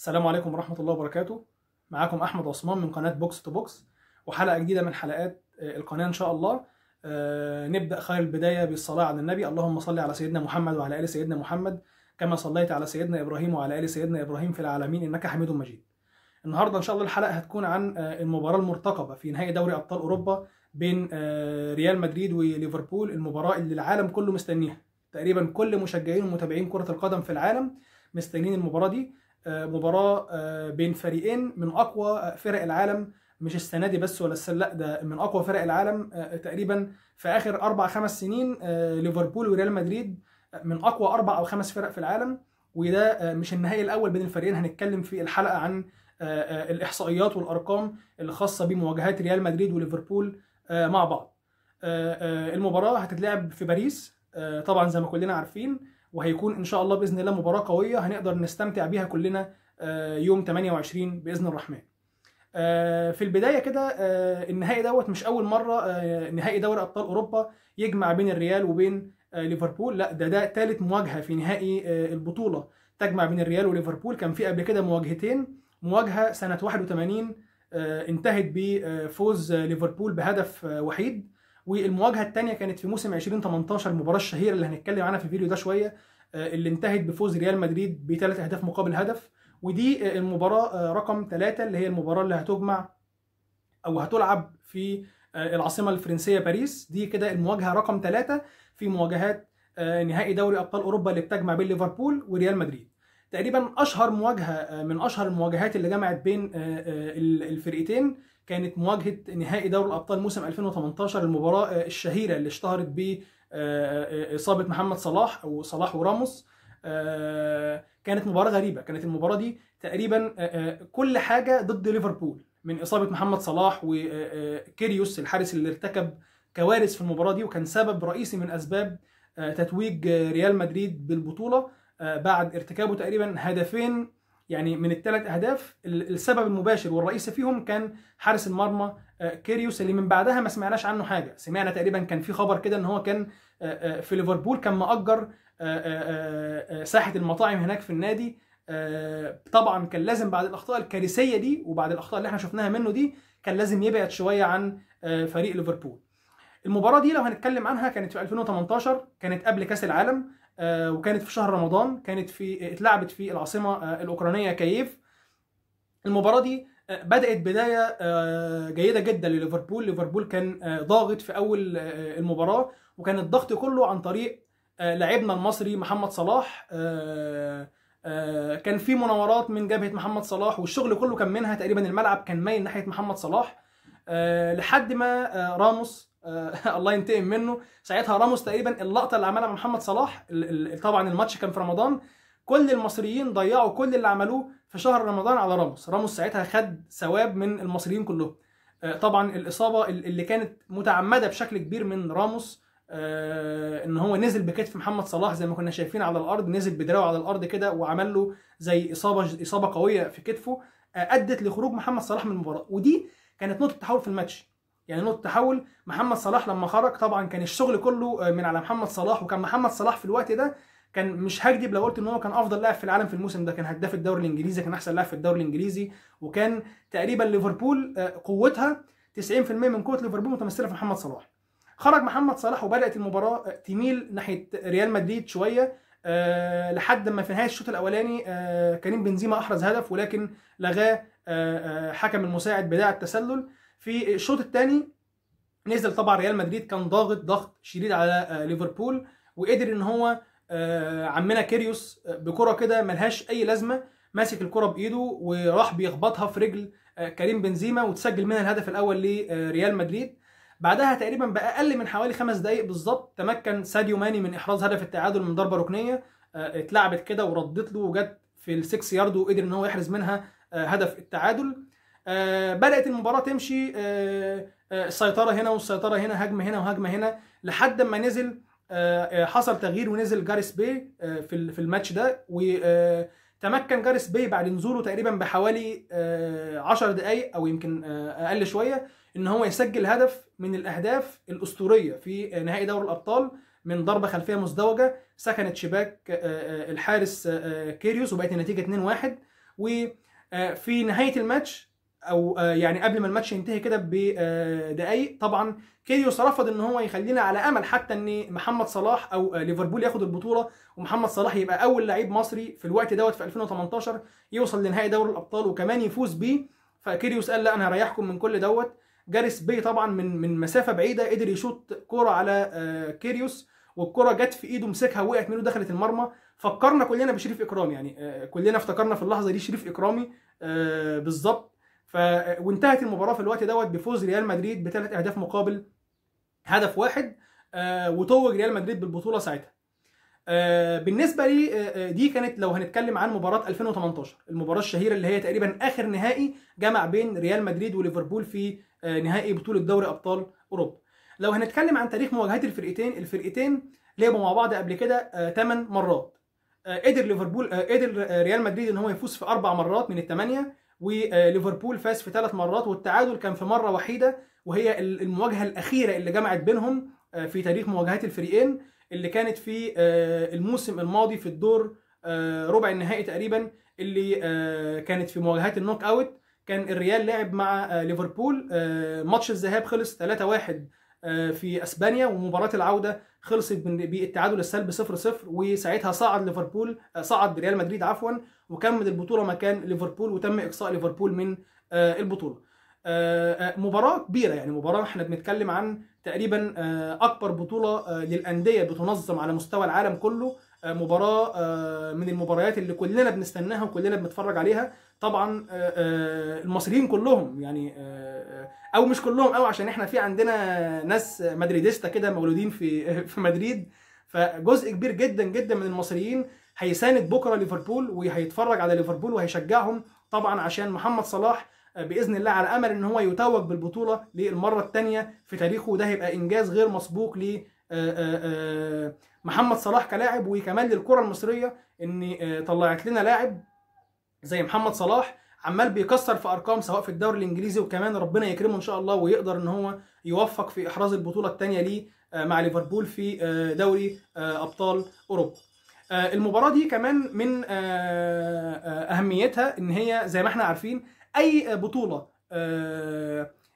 السلام عليكم ورحمة الله وبركاته. معاكم أحمد عثمان من قناة بوكس تو بوكس، وحلقة جديدة من حلقات القناة إن شاء الله. نبدأ خير البداية بالصلاة على النبي. اللهم صل على سيدنا محمد وعلى آل سيدنا محمد كما صليت على سيدنا إبراهيم وعلى آل سيدنا إبراهيم في العالمين إنك حميد مجيد. النهاردة إن شاء الله الحلقة هتكون عن المباراة المرتقبة في نهائي دوري أبطال أوروبا بين ريال مدريد وليفربول، المباراة اللي العالم كله مستنيها. تقريبا كل مشجعين ومتابعين كرة القدم في العالم مستنيين المباراة دي. مباراة بين فريقين من أقوى فرق العالم، مش السنة دي بس ولا السنة، لا ده من أقوى فرق العالم تقريبا في آخر 4-5 سنين. ليفربول وريال مدريد من أقوى 4 أو 5 فرق في العالم، وده مش النهائي الأول بين الفريقين. هنتكلم في الحلقة عن الإحصائيات والأرقام اللي خاصة بمواجهات ريال مدريد وليفربول مع بعض. المباراة هتتلعب في باريس طبعا زي ما كلنا عارفين، وهيكون ان شاء الله باذن الله مباراه قويه هنقدر نستمتع بيها كلنا يوم 28 باذن الرحمن. في البدايه كده النهائي دوت مش اول مره نهائي دوري ابطال اوروبا يجمع بين الريال وبين ليفربول، لا ده ثالث مواجهه في نهائي البطوله تجمع بين الريال وليفربول. كان في قبل كده مواجهتين، مواجهه سنه 81 انتهت بفوز ليفربول بهدف وحيد، والمواجهه الثانيه كانت في موسم 2018 المباراه الشهيره اللي هنتكلم عنها في الفيديو ده شويه، اللي انتهت بفوز ريال مدريد ب3 أهداف مقابل هدف. ودي المباراه رقم 3 اللي هي المباراه اللي هتجمع او هتلعب في العاصمه الفرنسيه باريس. دي كده المواجهه رقم 3 في مواجهات نهائي دوري ابطال اوروبا اللي بتجمع بين ليفربول وريال مدريد. تقريبا اشهر مواجهه من اشهر المواجهات اللي جمعت بين الفرقتين كانت مواجهه نهائي دوري الابطال موسم 2018، المباراه الشهيره اللي اشتهرت ب اصابه محمد صلاح او صلاح وراموس. كانت مباراه غريبه، كانت المباراه دي تقريبا كل حاجه ضد ليفربول، من اصابه محمد صلاح وكيريوس الحارس اللي ارتكب كوارث في المباراه دي، وكان سبب رئيسي من اسباب تتويج ريال مدريد بالبطوله بعد ارتكابه تقريبا هدفين. يعني من ال3 أهداف السبب المباشر والرئيسي فيهم كان حارس المرمى كيريوس، اللي من بعدها ما سمعناش عنه حاجه. سمعنا تقريبا كان في خبر كده ان هو كان في ليفربول، كان مأجر ساحه المطاعم هناك في النادي. طبعا كان لازم بعد الاخطاء الكارثيه دي وبعد الاخطاء اللي احنا شفناها منه دي كان لازم يبعد شويه عن فريق ليفربول. المباراه دي لو هنتكلم عنها كانت في 2018، كانت قبل كاس العالم، وكانت في شهر رمضان، كانت اتلعبت في العاصمه الاوكرانيه كييف. المباراه دي بدات بدايه جيده جدا لليفربول. ليفربول كان ضاغط في اول المباراه، وكان الضغط كله عن طريق لاعبنا المصري محمد صلاح. كان في مناورات من جبهه محمد صلاح، والشغل كله كان منها تقريبا. الملعب كان مايل ناحيه محمد صلاح لحد ما راموس الله ينتقم منه ساعتها. راموس تقريبا اللقطه اللي عملها مع محمد صلاح، طبعا الماتش كان في رمضان، كل المصريين ضيعوا كل اللي عملوه في شهر رمضان على راموس. راموس ساعتها خد ثواب من المصريين كلهم. طبعا الاصابه اللي كانت متعمده بشكل كبير من راموس، ان هو نزل بكتف محمد صلاح زي ما كنا شايفين على الارض، نزل بدراعه على الارض كده وعمل له زي اصابه قويه في كتفه، ادت لخروج محمد صلاح من المباراه. ودي كانت نقطه تحول في الماتش، يعني نقطه تحول. محمد صلاح لما خرج طبعا كان الشغل كله من على محمد صلاح، وكان محمد صلاح في الوقت ده كان مش هكذب لو قلت ان هو كان افضل لاعب في العالم في الموسم ده، كان هداف الدوري الانجليزي، كان احسن لاعب في الدوري الانجليزي، وكان تقريبا ليفربول قوتها 90% من قوه ليفربول متمثله في محمد صلاح. خرج محمد صلاح وبدات المباراه تميل ناحيه ريال مدريد شويه، لحد ما في نهايه الشوط الاولاني كريم بنزيما احرز هدف، ولكن لغاه حكم المساعد بداعي التسلل. في الشوط الثاني نزل طبعا ريال مدريد، كان ضغط شديد على ليفربول، وقدر ان هو عمنا كيريوس بكره كده ملهاش اي لازمه ماسك الكره بايده وراح بيخبطها في رجل كريم بنزيما، وتسجل منها الهدف الاول لريال مدريد. بعدها تقريبا باقل من حوالي 5 دقائق بالظبط تمكن ساديو ماني من احراز هدف التعادل من ضربه ركنيه اتلعبت كده وردت له وجت في ال6 يارد، وقدر ان هو يحرز منها هدف التعادل. بدات المباراه تمشي، السيطره هنا والسيطره هنا، هجمه هنا وهجمه هنا، لحد ما نزل حصل تغيير ونزل جاريث بيل في الماتش ده. وتمكن جاريث بيل بعد نزوله تقريبا بحوالي 10 دقائق او يمكن اقل شويه ان هو يسجل هدف من الاهداف الاسطوريه في نهائي دوري الابطال، من ضربه خلفيه مزدوجه سكنت شباك الحارس كيريوس، وبقت النتيجه 2-1. وفي نهايه الماتش او يعني قبل ما الماتش ينتهي كده بدقايق، طبعا كيريوس رفض ان هو يخلينا على امل حتى ان محمد صلاح او ليفربول ياخد البطوله، ومحمد صلاح يبقى اول لعيب مصري في الوقت دوت في 2018 يوصل لنهائي دوري الابطال وكمان يفوز بيه. فكيريوس قال لا انا هريحكم من كل دوت. جاريس بي طبعا من مسافه بعيده قدر يشوط كوره على كيريوس، والكره جت في ايده مسكها وقعت منه دخلت المرمى. فكرنا كلنا بشريف اكرامي، يعني كلنا افتكرنا في اللحظه دي شريف اكرامي بالظبط. وانتهت المباراه في الوقت دوت بفوز ريال مدريد ب3 اهداف مقابل هدف واحد، وتوج ريال مدريد بالبطوله ساعتها. بالنسبه لي دي كانت لو هنتكلم عن مباراه 2018 المباراه الشهيره اللي هي تقريبا اخر نهائي جمع بين ريال مدريد وليفربول في نهائي بطوله دوري ابطال اوروبا. لو هنتكلم عن تاريخ مواجهات الفرقتين لعبوا مع بعض قبل كده 8 مرات. قدر ريال مدريد ان هو يفوز في 4 مرات من ال8، وليفربول فاز في 3 مرات، والتعادل كان في مره وحيده وهي المواجهه الاخيره اللي جمعت بينهم في تاريخ مواجهات الفريقين، اللي كانت في الموسم الماضي في الدور ربع النهائي تقريبا، اللي كانت في مواجهات النوك اوت. كان الريال لعب مع ليفربول، ماتش الذهاب خلص 3-1 في اسبانيا، ومباراه العوده خلصت بالتعادل السلبي 0-0، وساعتها صعد ريال مدريد عفوا وكمل البطوله مكان ليفربول، وتم اقصاء ليفربول من البطوله. مباراه كبيره، يعني مباراه احنا بنتكلم عن تقريبا اكبر بطوله للانديه بتنظم على مستوى العالم كله. مباراه من المباريات اللي كلنا بنستناها وكلنا بنتفرج عليها. طبعا المصريين كلهم يعني او مش كلهم قوي، عشان احنا في عندنا ناس مدريديستا كده مولودين في مدريد، فجزء كبير جدا جدا من المصريين هيساند بكره ليفربول وهيتفرج على ليفربول وهيشجعهم طبعا عشان محمد صلاح باذن الله، على امل ان هو يتوج بالبطوله للمره الثانيه في تاريخه، وده هيبقى انجاز غير مسبوق ل محمد صلاح كلاعب، وكمان للكره المصريه ان طلعت لنا لاعب زي محمد صلاح عمال بيكسر في ارقام سواء في الدوري الانجليزي، وكمان ربنا يكرمه ان شاء الله ويقدر ان هو يوفق في احراز البطوله الثانيه ليه مع ليفربول في دوري ابطال اوروبا. المباراه دي كمان من اهميتها ان هي زي ما احنا عارفين اي بطوله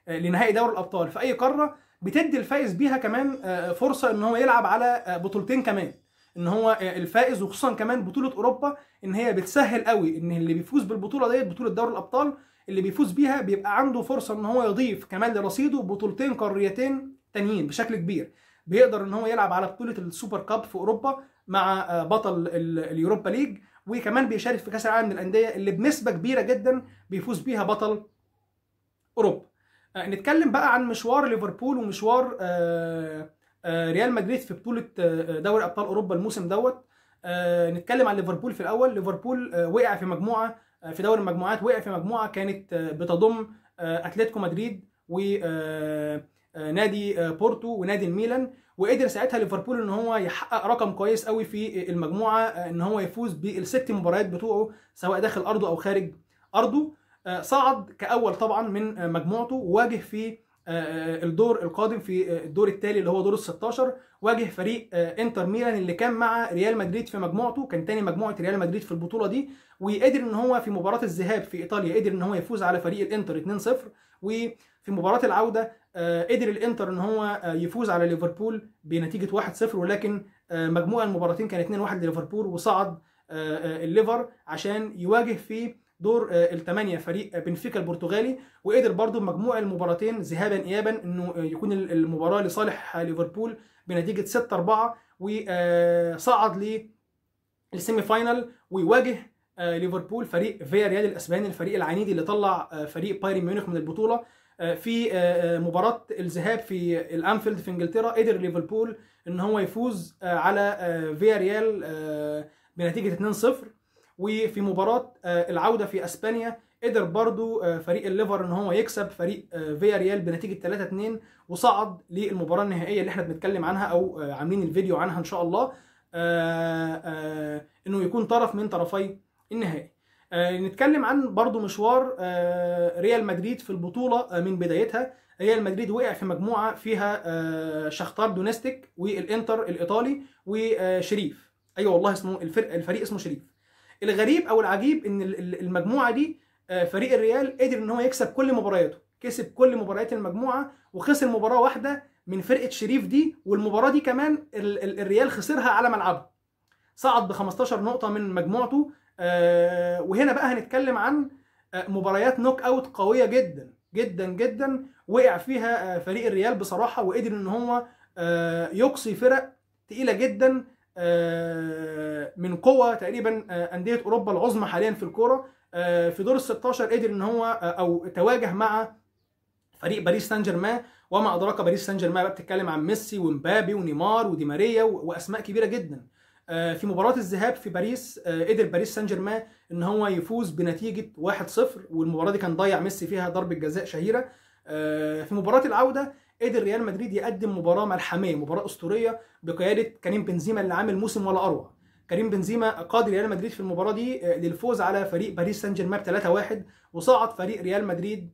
لنهائي دوري الابطال في اي قاره بتدي الفائز بيها كمان فرصه ان هو يلعب على بطولتين كمان، ان هو الفائز، وخصوصا كمان بطوله اوروبا ان هي بتسهل قوي ان اللي بيفوز بالبطوله ديت بطوله دوري الابطال اللي بيفوز بيها بيبقى عنده فرصه ان هو يضيف كمان لرصيده بطولتين قاريتين تانيين بشكل كبير. بيقدر ان هو يلعب على بطوله السوبر كاب في اوروبا مع بطل اليوروبا ليج، وكمان بيشارك في كاس العالم للانديه اللي بنسبه كبيره جدا بيفوز بيها بطل اوروبا. نتكلم بقى عن مشوار ليفربول ومشوار ريال مدريد في بطوله دوري ابطال اوروبا الموسم دوت. نتكلم عن ليفربول في الاول. ليفربول وقع في مجموعه في دوري المجموعات، وقع في مجموعه كانت بتضم اتلتيكو مدريد ونادي بورتو ونادي الميلان، وقدر ساعتها ليفربول ان هو يحقق رقم كويس قوي في المجموعه، ان هو يفوز بال6 مباريات بتوعه سواء داخل ارضه او خارج ارضه. صعد كاول طبعا من مجموعته، وواجه في الدور القادم في الدور التالي اللي هو دور ال16 واجه فريق انتر ميلان اللي كان مع ريال مدريد في مجموعته، كان تاني مجموعه ريال مدريد في البطوله دي، وقدر ان هو في مباراه الذهاب في ايطاليا قدر ان هو يفوز على فريق الانتر 2-0، وفي مباراه العوده قدر الانتر ان هو يفوز على ليفربول بنتيجه 1-0، ولكن مجموع المباراتين كان 2-1 لليفربول، وصعد الليفر عشان يواجه في دور ال8 فريق بنفيكا البرتغالي، وقدر برضو مجموع المباراتين ذهابا ايابا انه يكون المباراه لصالح ليفربول بنتيجه 6-4، وصعد للسيمي فاينال ويواجه ليفربول فريق فيا ريال الاسباني، الفريق العنيد اللي طلع فريق بايرن ميونخ من البطوله. في مباراه الذهاب في الانفيلد في انجلترا قدر ليفربول ان هو يفوز على فيا ريال بنتيجه 2-0، وفي مباراة العودة في اسبانيا قدر برضو فريق الليفر ان هو يكسب فريق فيا ريال بنتيجة 3-2، وصعد للمباراة النهائية اللي احنا بنتكلم عنها او عاملين الفيديو عنها ان شاء الله، انه يكون طرف من طرفي النهائي. نتكلم عن برضو مشوار ريال مدريد في البطولة من بدايتها. ريال مدريد وقع في مجموعة فيها شختار دونيستيك والانتر الايطالي وشريف، ايوه والله اسمه الفريق اسمه شريف. الغريب او العجيب ان المجموعه دي فريق الريال قدر ان هو يكسب كل مبارياته، كسب كل مباريات المجموعه وخسر مباراه واحده من فرقه شريف دي، والمباراه دي كمان الريال خسرها على ملعبه، صعد ب 15 نقطه من مجموعته. وهنا بقى هنتكلم عن مباريات نوك اوت قويه جدا جدا جدا وقع فيها فريق الريال بصراحه، وقدر ان هو يقصي فرق تقيله جدا من قوى تقريبا انديه اوروبا العظمى حاليا في الكوره. في دور ال 16 قدر ان هو او تواجه مع فريق باريس سان جيرمان، وما ادراك باريس سان جيرمان بقى بتتكلم عن ميسي ومبابي ونيمار ودي ماريا واسماء كبيره جدا. في مباراه الذهاب في باريس قدر باريس سان جيرمان ان هو يفوز بنتيجه 1-0، والمباراه دي كان ضيع ميسي فيها ضربه جزاء شهيره. في مباراه العوده قدر ريال مدريد يقدم مباراه ملحميه، مباراه اسطوريه بقياده كريم بنزيما اللي عامل موسم ولا اروع. كريم بنزيما قاد ريال مدريد في المباراه دي للفوز على فريق باريس سان جيرمان 3-1، وصعد فريق ريال مدريد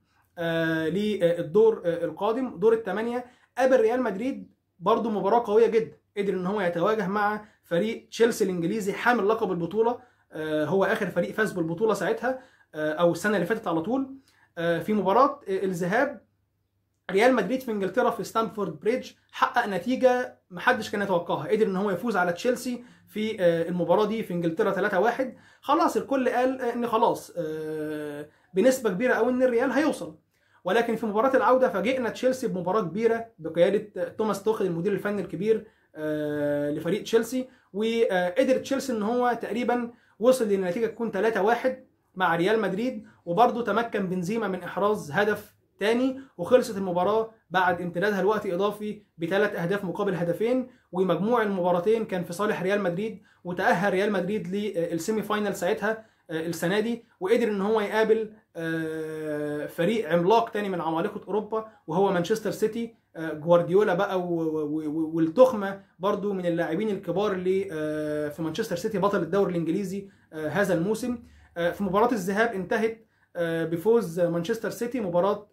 للدور القادم دور الثمانيه. قابل ريال مدريد برضو مباراه قويه جدا، قدر ان هو يتواجه مع فريق تشيلسي الانجليزي حامل لقب البطوله، هو اخر فريق فاز بالبطوله ساعتها او السنه اللي فاتت على طول. في مباراه الذهاب ريال مدريد في انجلترا في ستامفورد بريدج حقق نتيجه محدش كان يتوقعها، قدر ان هو يفوز على تشيلسي في المباراه دي في انجلترا 3-1. خلاص الكل قال ان خلاص بنسبه كبيره قوي ان الريال هيوصل، ولكن في مباراه العوده فاجئنا تشيلسي بمباراه كبيره بقياده توماس توخيل المدير الفني الكبير لفريق تشيلسي، وقدر تشيلسي ان هو تقريبا وصل للنتيجه تكون 3-1 مع ريال مدريد، وبرضه تمكن بنزيما من احراز هدف تاني، وخلصت المباراه بعد امتدادها لوقت اضافي بثلاث اهداف مقابل هدفين، ومجموع المباراتين كان في صالح ريال مدريد، وتاهل ريال مدريد للسيمي فاينال ساعتها السنه دي، وقدر ان هو يقابل فريق عملاق تاني من عمالقه اوروبا وهو مانشستر سيتي، جوارديولا بقى والتخمه برضو من اللاعبين الكبار اللي في مانشستر سيتي بطل الدوري الانجليزي هذا الموسم. في مباراه الذهاب انتهت بفوز مانشستر سيتي. مباراه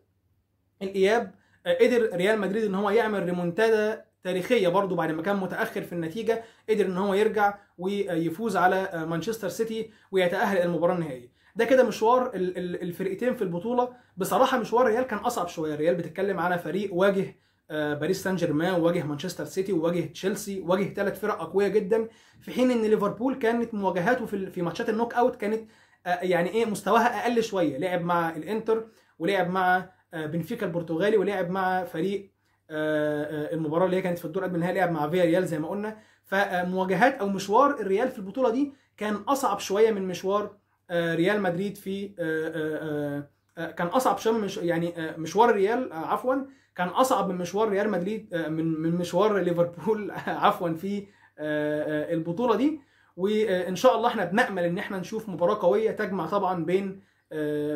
الاياب قدر ريال مدريد ان هو يعمل ريمونتادا تاريخيه برضو بعد ما كان متاخر في النتيجه، قدر ان هو يرجع ويفوز على مانشستر سيتي ويتاهل الى المباراه النهائيه. ده كده مشوار الفرقتين في البطوله. بصراحه مشوار الريال كان اصعب شويه، الريال بتتكلم على فريق واجه باريس سان جيرمان وواجه مانشستر سيتي وواجه تشيلسي، واجه ثلاث فرق اقوياء جدا، في حين ان ليفربول كانت مواجهاته في ماتشات النوك اوت كانت يعني ايه مستواها اقل شويه، لعب مع الانتر ولعب مع بنفيكا البرتغالي ولعب مع فريق المباراه اللي هي كانت في الدور قبل النهائي لعب مع فيا ريال زي ما قلنا. فمواجهات او مشوار الريال في البطوله دي كان اصعب شويه من مشوار ريال مدريد في كان اصعب شويه يعني مشوار الريال عفوا كان اصعب من مشوار ريال مدريد من مشوار ليفربول عفوا في البطوله دي. وان شاء الله احنا بنامل ان احنا نشوف مباراه قويه تجمع طبعا بين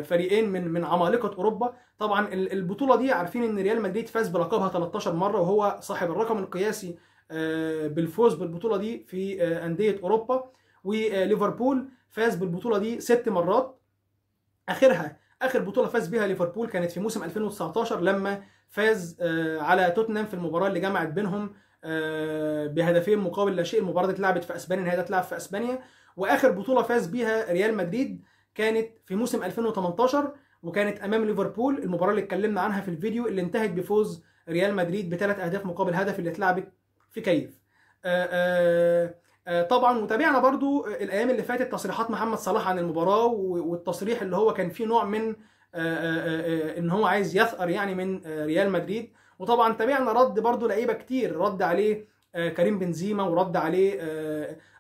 فريقين من عمالقه اوروبا. طبعا البطوله دي عارفين ان ريال مدريد فاز بلقبها 13 مره وهو صاحب الرقم القياسي بالفوز بالبطوله دي في انديه اوروبا، وليفربول فاز بالبطوله دي 6 مرات. اخر بطوله فاز بها ليفربول كانت في موسم 2019 لما فاز على توتنهام في المباراه اللي جمعت بينهم بهدفين مقابل لا شيء. المباراه دي اتلعبت في اسبانيا، النهائي ده اتلعب في اسبانيا. واخر بطوله فاز بيها ريال مدريد كانت في موسم 2018 وكانت امام ليفربول، المباراه اللي اتكلمنا عنها في الفيديو اللي انتهت بفوز ريال مدريد بثلاث اهداف مقابل هدف اللي اتلعبت في كييف. طبعا وتابعنا برضو الايام اللي فاتت تصريحات محمد صلاح عن المباراه، والتصريح اللي هو كان فيه نوع من ان هو عايز يثأر يعني من ريال مدريد. وطبعا تابعنا رد برضو لعيبه كتير رد عليه كريم بنزيما، ورد عليه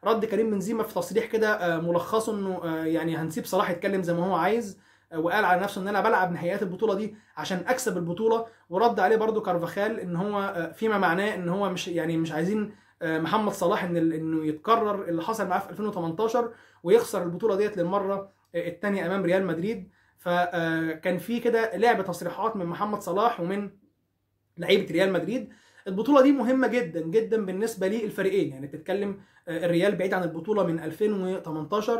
رد كريم بنزيما في تصريح كده ملخصه انه يعني هنسيب صلاح يتكلم زي ما هو عايز، وقال على نفسه ان انا بلعب نهائيات البطوله دي عشان اكسب البطوله. ورد عليه برضو كارفاخال ان هو فيما معناه ان هو مش عايزين محمد صلاح انه يتكرر اللي حصل معاه في 2018 ويخسر البطوله ديت للمره الثانيه امام ريال مدريد. فكان في كده لعب تصريحات من محمد صلاح ومن لعيبه ريال مدريد. البطوله دي مهمه جدا جدا بالنسبه للفريقين، يعني بتتكلم الريال بعيد عن البطوله من 2018،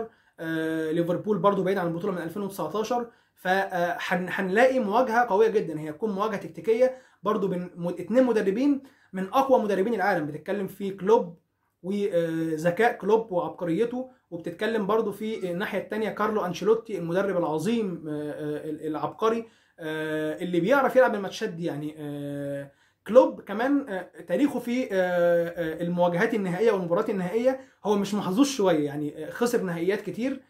ليفربول برضو بعيد عن البطوله من 2019، فهنلاقي مواجهه قويه جدا، هي هتكون مواجهه تكتيكيه برضو بين اثنين مدربين من اقوى مدربين العالم. بتتكلم في كلوب وذكاء كلوب وعبقريته وبتتكلم برضو في الناحيه الثانيه كارلو انشيلوتي المدرب العظيم العبقري اللي بيعرف يلعب الماتشات دي. يعني كلوب كمان تاريخه في المواجهات النهائيه والمباريات النهائيه هو مش محظوظ شويه، يعني خسر نهائيات كتير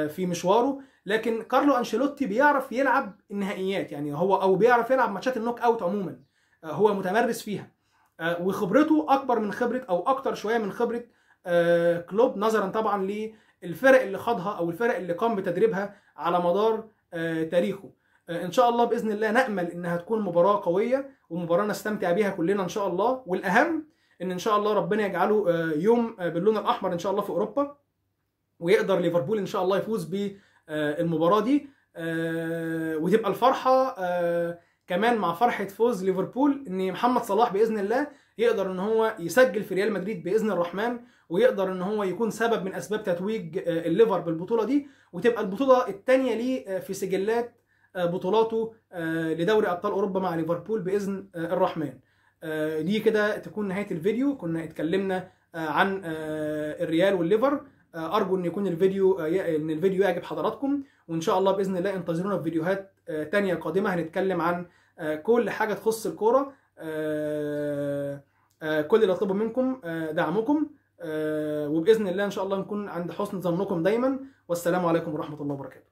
في مشواره، لكن كارلو انشيلوتي بيعرف يلعب النهائيات، يعني هو او بيعرف يلعب ماتشات النوك اوت عموما، هو متمرس فيها، وخبرته اكبر من خبره او اكتر شويه من خبره كلوب، نظرا طبعا للفرق اللي خاضها او الفرق اللي قام بتدريبها على مدار تاريخه. ان شاء الله باذن الله نامل انها تكون مباراه قويه ومباراه نستمتع بيها كلنا ان شاء الله، والاهم ان شاء الله ربنا يجعله يوم باللون الاحمر ان شاء الله في اوروبا، ويقدر ليفربول ان شاء الله يفوز بالمباراه دي، وتبقى الفرحه كمان مع فرحه فوز ليفربول ان محمد صلاح باذن الله يقدر ان هو يسجل في ريال مدريد باذن الرحمن، ويقدر ان هو يكون سبب من اسباب تتويج الليفر بالبطوله دي، وتبقى البطوله الثانيه ليه في سجلات بطولاته لدوري ابطال اوروبا مع ليفربول باذن الرحمن. دي كده تكون نهايه الفيديو. كنا اتكلمنا عن الريال والليفر. ارجو ان يكون الفيديو يعجب حضراتكم، وان شاء الله باذن الله انتظرونا في فيديوهات تانية قادمه هنتكلم عن كل حاجه تخص الكوره. كل اللي اطلبه منكم دعمكم، وباذن الله ان شاء الله نكون عند حسن ظنكم دايما، والسلام عليكم ورحمه الله وبركاته.